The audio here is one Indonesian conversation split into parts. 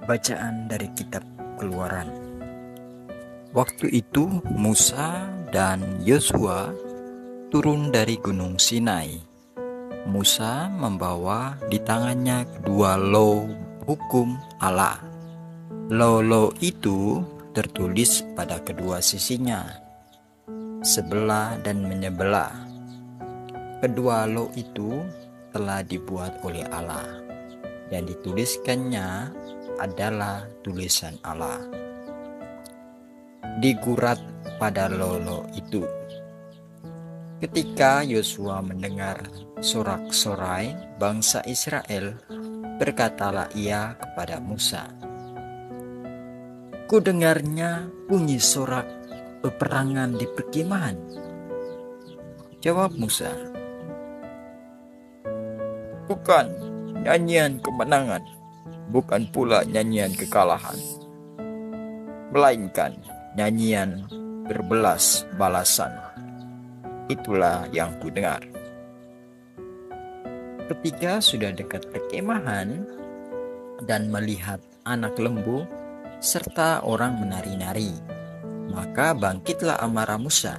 Bacaan dari kitab Keluaran. Waktu itu Musa dan Yosua turun dari gunung Sinai. Musa membawa di tangannya kedua loh hukum Allah. Loh itu tertulis pada kedua sisinya, sebelah dan menyebelah. Kedua loh itu telah dibuat oleh Allah, dan dituliskannya adalah tulisan Allah. Digurat pada loh itu. Ketika Yosua mendengar sorak-sorai bangsa Israel, berkatalah ia kepada Musa, "Kudengarnya bunyi sorak peperangan di perkemahan." Jawab Musa, "Bukan nyanyian kemenangan, bukan pula nyanyian kekalahan, melainkan nyanyian berbelas balasan. Itulah yang kudengar." Ketika sudah dekat perkemahan dan melihat anak lembu serta orang menari-nari, maka bangkitlah amarah Musa.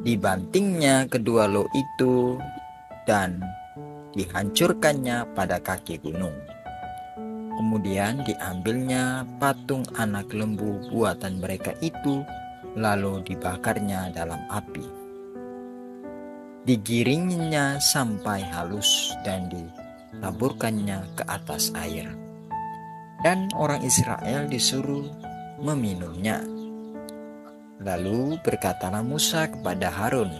Dibantingnya kedua loh itu dan dihancurkannya pada kaki gunung. Kemudian diambilnya patung anak lembu buatan mereka itu, lalu dibakarnya dalam api. Digiringnya sampai halus dan ditaburkannya ke atas air. Dan orang Israel disuruh meminumnya. Lalu berkatalah Musa kepada Harun,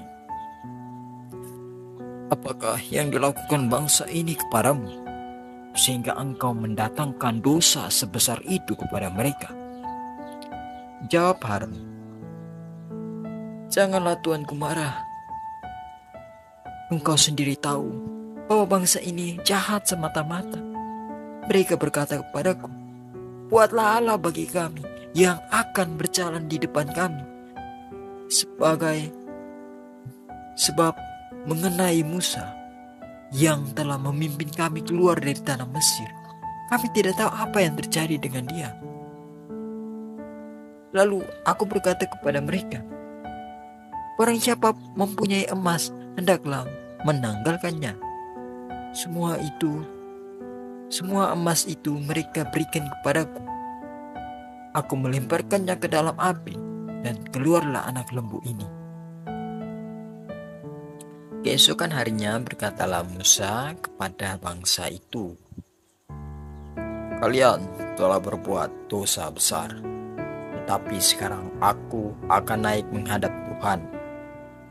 "Apakah yang dilakukan bangsa ini kepadamu, sehingga engkau mendatangkan dosa sebesar itu kepada mereka?" Jawab Harun, "Janganlah Tuanku marah. Engkau sendiri tahu bahwa bangsa ini jahat semata-mata. Mereka berkata kepadaku, 'Buatlah Allah bagi kami yang akan berjalan di depan kami.' Sebab mengenai Musa yang telah memimpin kami keluar dari tanah Mesir, kami tidak tahu apa yang terjadi dengan dia." Lalu aku berkata kepada mereka, "Barang siapa mempunyai emas, hendaklah menanggalkannya." Semua emas itu mereka berikan kepadaku. Aku melemparkannya ke dalam api, dan keluarlah anak lembu ini. Keesokan harinya berkatalah Musa kepada bangsa itu, "Kalian telah berbuat dosa besar, tetapi sekarang aku akan naik menghadap Tuhan.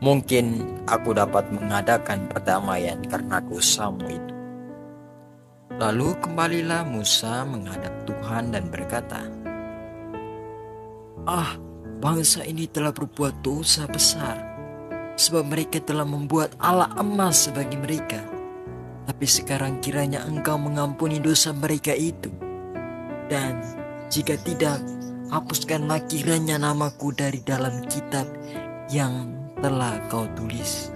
Mungkin aku dapat mengadakan perdamaian karena dosamu itu." Lalu kembalilah Musa menghadap Tuhan dan berkata, Bangsa ini telah berbuat dosa besar, sebab mereka telah membuat Allah emas bagi mereka. Tapi sekarang kiranya Engkau mengampuni dosa mereka itu, dan jika tidak, hapuskanlah kiranya namaku dari dalam kitab yang telah Kau tulis."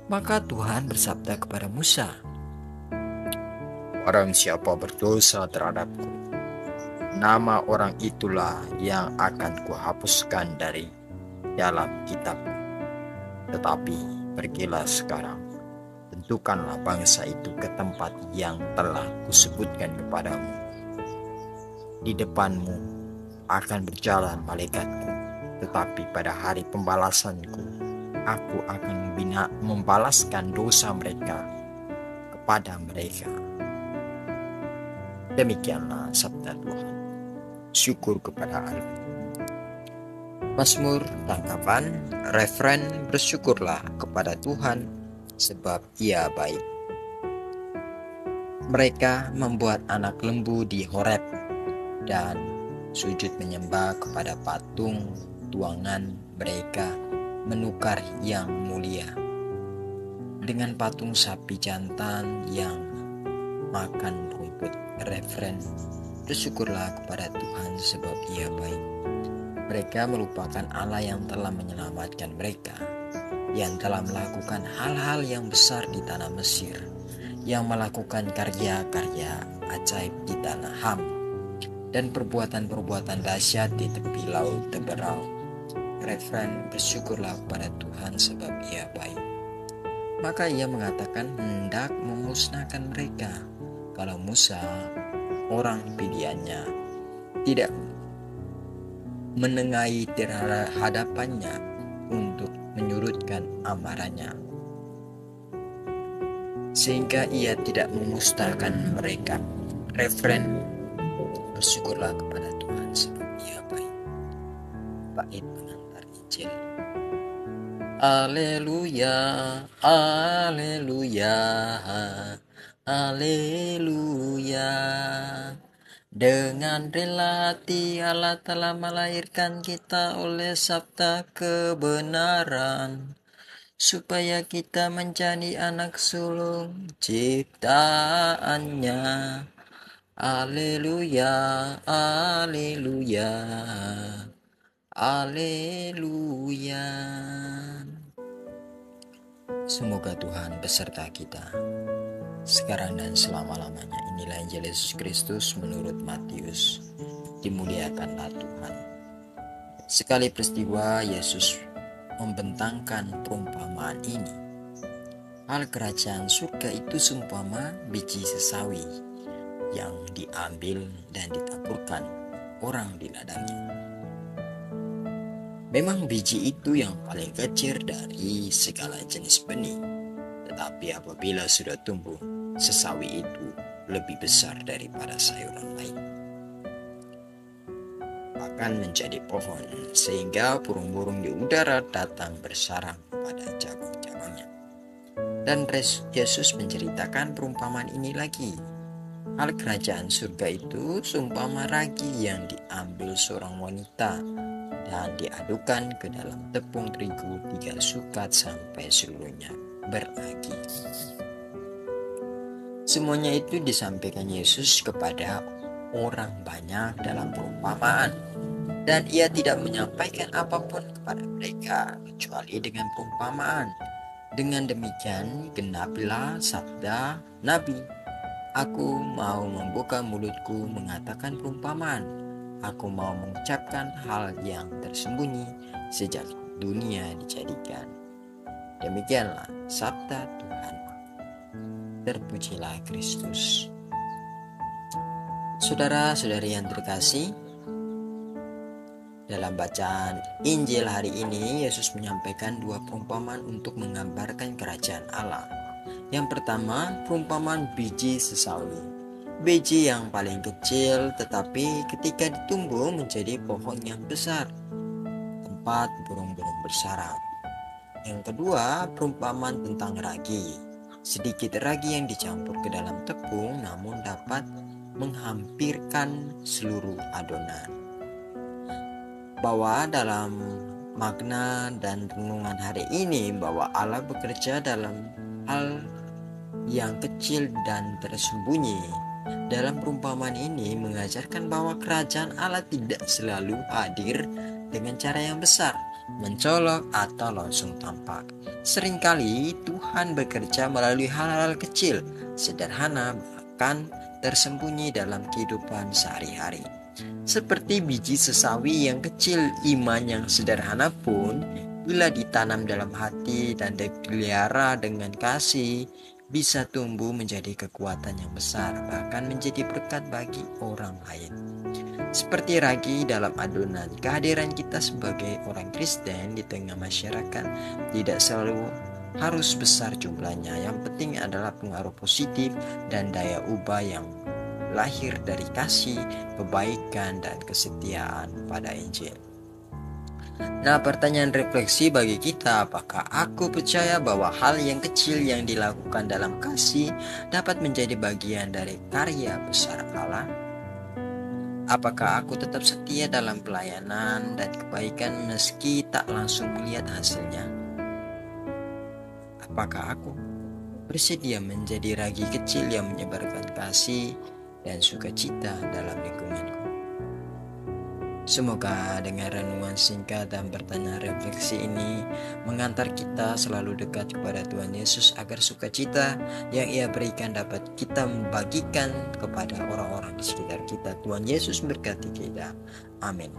Maka Tuhan bersabda kepada Musa, "Barang siapa berdosa terhadapku, nama orang itulah yang akan kuhapuskan dari dalam kitabku. Tetapi pergilah sekarang, tentukanlah bangsa itu ke tempat yang telah kusebutkan kepadamu. Di depanmu akan berjalan malaikatku, tetapi pada hari pembalasanku, aku akan membalaskan dosa mereka kepada mereka." Demikianlah sabda Tuhan. Syukur kepada Allah. Mazmur tangkapan referen, bersyukurlah kepada Tuhan sebab Ia baik. Mereka membuat anak lembu di Horeb dan sujud menyembah kepada patung tuangan mereka, menukar yang mulia dengan patung sapi jantan yang makan rumput. Referen, bersyukurlah kepada Tuhan sebab Ia baik. Mereka melupakan Allah yang telah menyelamatkan mereka, yang telah melakukan hal-hal yang besar di tanah Mesir, yang melakukan karya-karya ajaib di tanah Ham dan perbuatan-perbuatan dahsyat di tepi laut Teberau. Refren, bersyukurlah pada Tuhan sebab Ia baik. Maka ia mengatakan hendak memusnahkan mereka kalau Musa, orang pilihannya, tidak menengahi terhadapannya untuk menyurutkan amarahnya, sehingga ia tidak memusnahkan mereka. Refren, bersyukurlah kepada Tuhan sebab Ia baik. Bait pengantar Injil. Haleluya, haleluya, haleluya. Dengan rela hati Allah telah melahirkan kita oleh sabda kebenaran, supaya kita menjadi anak sulung ciptaannya. Haleluya, haleluya, haleluya. Semoga Tuhan beserta kita sekarang dan selama-lamanya. Inilah Injil Yesus Kristus menurut Matius. Dimuliakanlah Tuhan. Sekali peristiwa Yesus membentangkan perumpamaan ini. Hal kerajaan surga itu seumpama biji sesawi yang diambil dan ditaburkan orang di ladangnya. Memang biji itu yang paling kecil dari segala jenis benih, tetapi apabila sudah tumbuh, sesawi itu lebih besar daripada sayuran lain, bahkan menjadi pohon, sehingga burung-burung di udara datang bersarang pada cabang-cabangnya. Dan Yesus menceritakan perumpamaan ini lagi. Hal kerajaan surga itu seumpama ragi yang diambil seorang wanita dan diadukan ke dalam tepung terigu 3 sukat sampai seluruhnya beragi. Semuanya itu disampaikan Yesus kepada orang banyak dalam perumpamaan, dan Ia tidak menyampaikan apapun kepada mereka kecuali dengan perumpamaan. Dengan demikian genapilah sabda Nabi, "Aku mau membuka mulutku mengatakan perumpamaan. Aku mau mengucapkan hal yang tersembunyi sejak dunia dijadikan." Demikianlah sabda Tuhan. Terpujilah Kristus. Saudara-saudari yang terkasih, dalam bacaan Injil hari ini Yesus menyampaikan 2 perumpamaan untuk menggambarkan kerajaan Allah. Yang pertama, perumpamaan biji sesawi. Biji yang paling kecil tetapi ketika ditumbuh menjadi pohon yang besar, tempat burung-burung bersarang. Yang kedua, perumpamaan tentang ragi. Sedikit ragi yang dicampur ke dalam tepung namun dapat menghampirkan seluruh adonan. Bahwa dalam makna dan renungan hari ini bahwa Allah bekerja dalam hal yang kecil dan tersembunyi. Dalam perumpamaan ini mengajarkan bahwa kerajaan Allah tidak selalu hadir dengan cara yang besar, mencolok atau langsung tampak. Seringkali Tuhan bekerja melalui hal-hal kecil, sederhana, bahkan tersembunyi dalam kehidupan sehari-hari. Seperti biji sesawi yang kecil, iman yang sederhana pun bila ditanam dalam hati dan dipelihara dengan kasih, bisa tumbuh menjadi kekuatan yang besar, bahkan menjadi berkat bagi orang lain. Seperti ragi dalam adonan, kehadiran kita sebagai orang Kristen di tengah masyarakat tidak selalu harus besar jumlahnya. Yang penting adalah pengaruh positif dan daya ubah yang lahir dari kasih, kebaikan, dan kesetiaan pada Injil. Nah, pertanyaan refleksi bagi kita, apakah aku percaya bahwa hal yang kecil yang dilakukan dalam kasih dapat menjadi bagian dari karya besar Allah? Apakah aku tetap setia dalam pelayanan dan kebaikan meski tak langsung melihat hasilnya? Apakah aku bersedia menjadi ragi kecil yang menyebarkan kasih dan sukacita dalam lingkunganku? Semoga dengan renungan singkat dan pertanyaan refleksi ini mengantar kita selalu dekat kepada Tuhan Yesus, agar sukacita yang Ia berikan dapat kita membagikan kepada orang-orang di sekitar kita. Tuhan Yesus berkati kita. Amin.